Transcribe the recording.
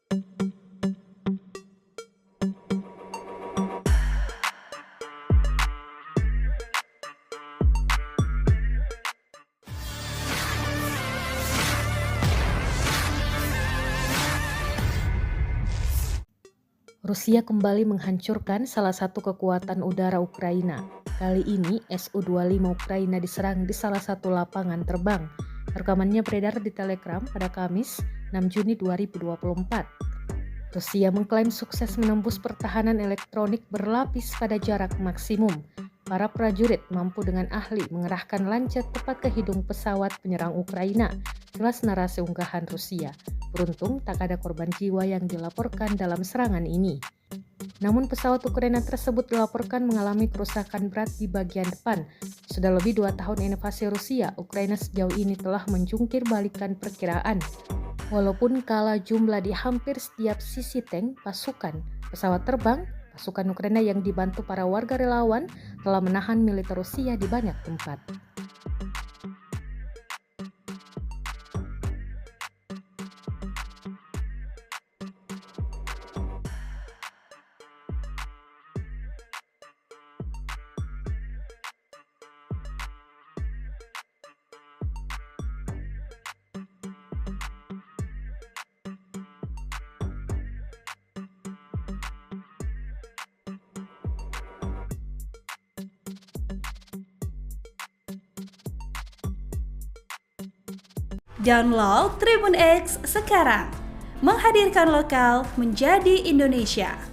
Rusia kembali menghancurkan salah satu kekuatan udara Ukraina. Kali ini Su-25 Ukraina diserang di salah satu lapangan terbang. Rekamannya beredar di Telegram pada Kamis 6 Juni 2024. Rusia mengklaim sukses menembus pertahanan elektronik berlapis pada jarak maksimum. Para prajurit mampu dengan ahli mengerahkan lancet tepat ke hidung pesawat penyerang Ukraina. Jelas narasi unggahan Rusia. Beruntung tak ada korban jiwa yang dilaporkan dalam serangan ini. Namun pesawat Ukraina tersebut dilaporkan mengalami kerusakan berat di bagian depan. Sudah lebih 2 tahun invasi Rusia, Ukraina sejauh ini telah menjungkir balikan perkiraan. Walaupun kalah jumlah di hampir setiap sisi tank, pasukan, pesawat terbang, pasukan Ukraina yang dibantu para warga relawan telah menahan militer Rusia di banyak tempat. Download Tribun X sekarang, menghadirkan lokal menjadi Indonesia.